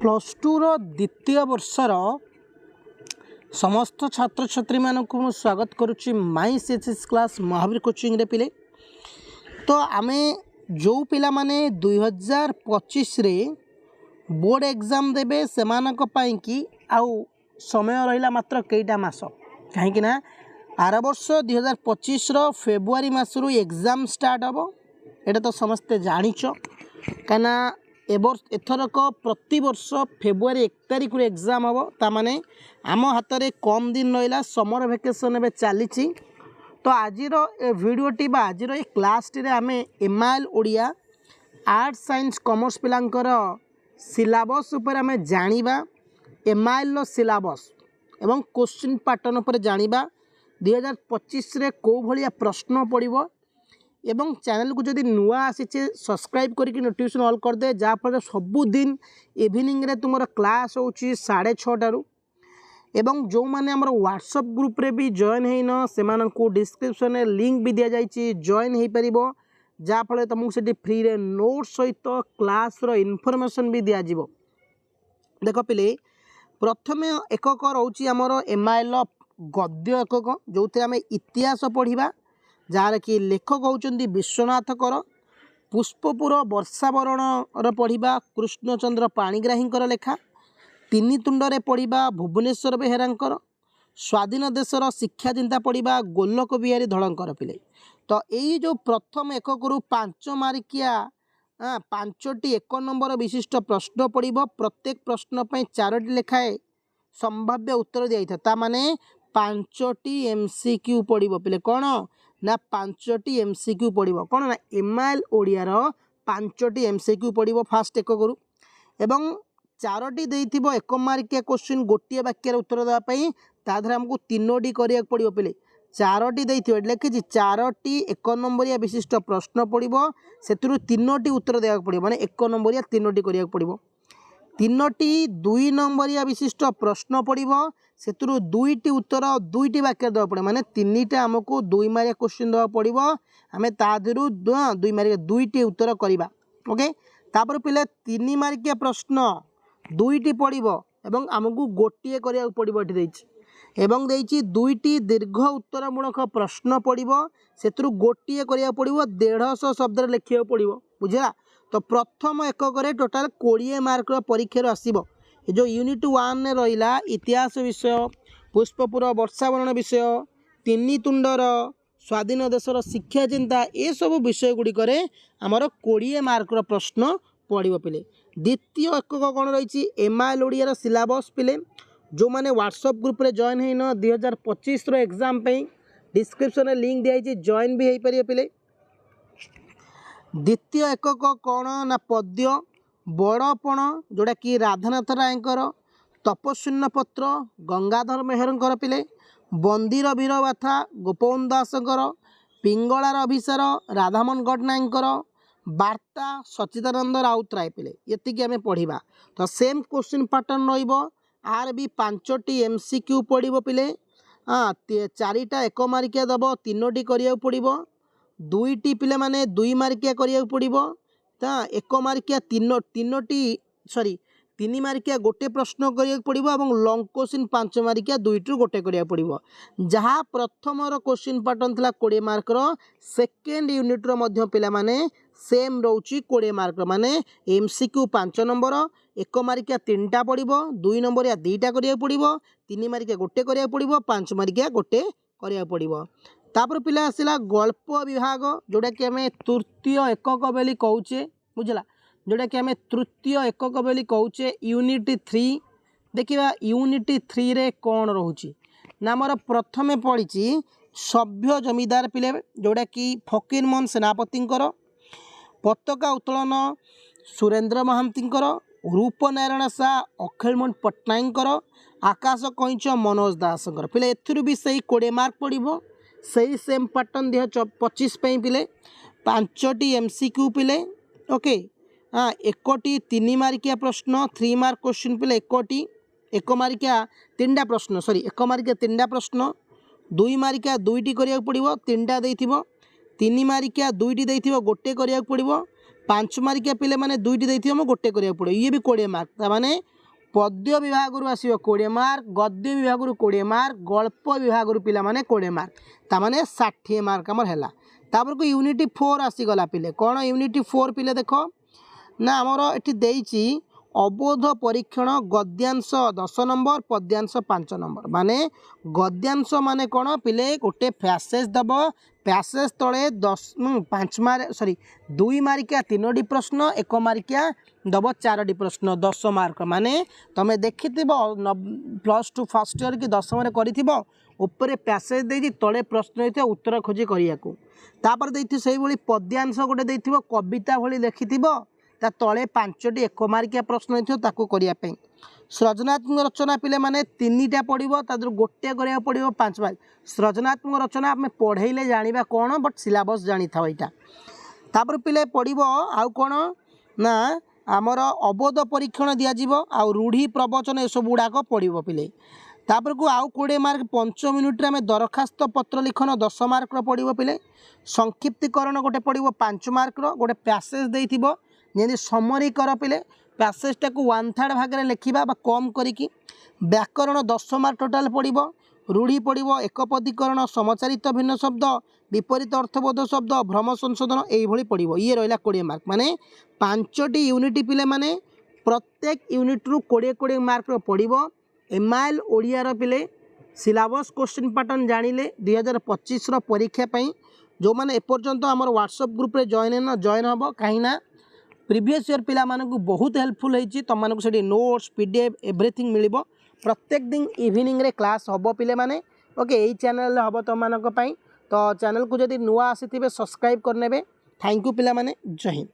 Plus two रो द्वितीय वर्षर समस्त छात्र छात्री मानक मु स्वागत करुच्ची माई सीएचएस क्लास महावीर कोचिंग रे पिले। तो आमे जो पिला माने 2025 रे बोर्ड एग्जाम देबे सेमानक पाई कि आउ समय रहिला मात्र केईटा मास कहीं ना आर वर्ष 2025 रो फेब्रुआरी मासरू एग्जाम स्टार्ट हबो। एटा तो समस्ते जानिच कना एथरक प्रति वर्ष फेब्रुआरी 1 तारिख एग्जाम हम ताने आम हाथ में कम दिन रहा समर वेकेशन ए चली। तो आज भिडटी आज क्लास टी आम MIL Odia art science commerce पिलांकर सिलेबस उपर आम जानिबा एमआईएल सिलेबस एवं क्वेश्चन पैटर्न उपर जानिबा 2025 रे को भलिया प्रश्न पड़िबो एवं चैनल को जदि नुआ आसीचे सब्सक्राइब करके नोटिफिकेशन ऑल कर दे जाफल सबुदिन इवनिंग रे तुमर क्लास होची 6:30 एवं जो माने हमर व्हाट्सएप ग्रुप रे भी जॉइन हेन से मानकू डिस्क्रिप्शन में लिंक भी दिया जाइए जॉइन हो पारिबो जाफल तुमको सेठी फ्री रे नोट सहित क्लास रो इनफॉरमेशन भी दिया जिवो। देखो पिले प्रथमे एकक रोची हमर एमआईएल गद्य एकक जो थे आम इतिहास पढ़िबा जार कि लेखक होउचंदी विश्वनाथ कर। पुष्पपुर वर्षावरण पढ़िबा कृष्णचंद्र पाणिग्राहींकर लेखा। तीन तुंडरे पढ़िबा भुवनेश्वर बेहेरांकर। स्वाधीन देशर शिक्षा चिंता पढ़िबा गोलोक बिहारी धड़ंकर पिले। तो यही जो प्रथम एकक रु 5 मार्किया 5टी 1 नंबर विशिष्ट प्रश्न पढ़िबो। प्रत्येक प्रश्न पे 4टी लेखाए संभाव्य उत्तर दिया था माने 5टी एमसीक्यू पढ़िबो पिले। कौन ना 5टी एमसीक्यू पढ़िबो कौन ना एमआईएल ओडिया रो 5टी एमसीक्यू पढ़िबो फास्ट एक करू एवं 4टी देइथिबो 1 मार्किया क्वेश्चन गोटिए वाक्यर उत्तर देबा पई ताधर हमको 3टी करिया पड़िबो पिले। 4टी देइथिबो लेखि 4टी 1 नंबरिया विशिष्ट प्रश्न पड़िबो सेतुरु 3टी उत्तर देबा पड़िबो माने 1 नंबरिया 3टी करिया पड़िबो। 3टी 2 नंबरिया विशिष्ट प्रश्न पड़िबो सेतुरु 2टी उत्तर 2टी वाक्य देवा पड़े माने 3टा हमको 2 मार्किया क्वेश्चन देवा पड़िबो आमे तादरु 2 मार्किया 2टी उत्तर करिबा। ओके तापर पिले 3 मार्किया प्रश्न 2टी पड़िबो एवं हमको गोटिए करिया पड़िबो एठी देछि एवं देछि 2टी दीर्घ उत्तरमूलक प्रश्न पड़िबो सेतुरु गोटिए करिया पड़िबो 150 शब्द लिखिया पड़िबो बुझला। तो प्रथम एकक रे टोटाल 20 मार्क परीक्षा आसीबो। ये जो यूनिट 1 ने रहिला इतिहास विषय पुष्पपुर वर्षावरण विषय 3 तुंडर स्वाधीन देशर शिक्षा चिंता ये सब विषय गुड़ी करे आमर 20 मार्क प्रश्न पड़िबो पिले। द्वितीय एकक कौन रही एमआईएल ओडिया सिलेबस पिले जो माने व्हाट्सएप ग्रुप रे जॉइन हेन 2025 रो एग्जाम पे डिस्क्रिप्शन में लिंक दिया जॉइन भी हो पारे पिले। द्वितीय एकक कौन ना पद्य बड़पण जोड़ा कि राधानाथ रायकर। तपशून्य पत्र गंगाधर मेहरंकर पिले। बंदीर वीरगाथा गोपबंधु दासकर। पिंगलार अभिसार राधामोहन गडनायकर। वार्ता सच्चिदानंद राउतराय पिले ये आम पढ़ा। तो सेम क्वेश्चन पैटर्न रहिबो आर भी 5टी एमसीक्यू पड़िबो पिले। 4टा 1 मार्किया दबो 3टी करिया पड़िबो 2टी पिले माने 2 मार्किया करिया पड़िबो 1 मार्किया 3 मार्किया गोटे प्रश्न करिया पड़िबो एवं लॉन्ग क्वेश्चन 5 मार्किया 2टू गोटे करिया पड़िबो। जहाँ प्रथम रो क्वेश्चन पैटर्न थिला 20 मार्क रो सेकेंड यूनिट रो मध्य पिला माने सेम रहउची 20 मार्क माने एमसीक्यू 5 नंबर 1 मार्किया 3टा पड़िबो 2 नंबरिया 2टा करिया पड़िबो 3 मार्किया गोटे करिया पड़िबो 5 मार्किया गोटे करिया पड़िबो। तापर पिला आसिला गल्प विभाग जोड़ा कि आम तृतीय एकक बोली कहूचे बुझला जोड़ा कि आम तृतीय एकक बोली कहूचे यूनिट 3 देखिबा यूनिट 3 रे कौन रहउची ना मोर प्रथमे पढ़ी सभ्य जमीदार पिले जोड़ा कि फकीरमोहन सेनापतिंकर। पताका उत्तोलन सुरेंद्र महांतींकर। रूपनारायण शाह अखिलमोहन पट्टनायकर। आकाश कईच मनोज दासंकर पिले एथुरु भी सही 20 मार्क पड़िबो सही सेम पैटर्न 2025 पिले 5टी एमसीक्यू पिले। ओके 1टी 3 मार्किया प्रश्न 3 मार्क क्वेश्चन पिले 1टी 1 मार्किया 3टा प्रश्न 1 मार्किया 3टा प्रश्न 2 मार्किया 2टी करिया पड़िबो 3टा देइथिबो 3 मार्किया 2टी देइथिबो गोटे करिया पड़िबो पांच मार्किया पिले माने दुईटी देथिबो हम गोटे करिया पड़ो ये भी 20 मार्क ता माने पद्य विभाग रु आसीबो 20 मार्क गद्य विभाग रु 20 मार्क गल्प विभाग रु पिला माने 20 मार्क ता माने 60 मार्क हमर हैला तापर को यूनिटी 4 आसी गला पिले कोन यूनिटी 4 पिले देखो ना हमर एठी देइची अबोध परीक्षण गद्यांश 10 नंबर पद्यांश 5 नंबर माने गद्यांश माने कोन पिले गोटे पैसेज दब पैसेज तले 5 मार्क सॉरी 2 मार्किया 3टी प्रश्न 1 मार्किया दब 4टी प्रश्न 10 मार्क माने तमे देखिथिबो +2 फर्स्ट ईयर कि 10 रे करिथिबो ऊपर पैसेज देइछि तले प्रश्न हेते उत्तर खोजी करिया को तापर देइथि सेही भली पद्यांश गोटे देइथिबो कविता भली लेखिथिबो ता तले 5टी 1 मार्किया प्रश्न हेथिबो ताको करिया पे सृजनात्मक रचना पिले माने 3टा पड़िबो तादर गोटे करिया पड़िबो 5 मार्क सृजनात्मक रचना आमे पढ़ेइले जानिबा कोन बट सिलेबस जानि थाव इटा तापर पिले पड़िबो आउ कोन ना आमर अबोध परीक्षण दिया जीवो आउ रूढ़ी प्रवचन ए सब गुड़ाक पड़िबो पिले तापर को आउ 20 मार्क 5 मिनिट रे आमे दरखास्त पत्र लिखन 10 मार्क रो पड़िबो पिले संक्षिप्तीकरण गोटे पड़िबो 5 मार्क रो गोटे पैसेज देइथिबो जेनी समरी कर पिले पैसेजटा को 1/3 भाग रे लिखिबा बा कम करिकी व्याकरण 10 मार्क टोटाल पड़िबो रूढ़ी पड़िबो एकपदीकरण समचारित भिन्न शब्द विपरीत अर्थबोध शब्द भ्रम संशोधन एई भली पड़िबो ये रहिला 20 मार्क माने 5टी यूनिट पिले माने प्रत्येक यूनिट रु 20 मार्क रो पड़िबो एमआईएल ओडिया रो पिले सिलेबस क्वेश्चन पैटर्न जानिले 2025 रो परीक्षा पई जो माने एपर्यंत हमर व्हाट्सएप ग्रुप रे जॉइन हबो काहिना प्रीवियस ईयर पिला मानकु बहुत हेल्पफुल होईची तम मानकु सेठी नोट्स पीडीएफ एवरीथिंग मिलिबो प्रत्येक दिन इवनिंग रे क्लास हबो पिले माने ओके एई चैनल हबो तम मानक पई तो चैनल को जदी नुआ आसीथिबे सब्सक्राइब करनेबे थैंक यू पिला माने जय हिंद।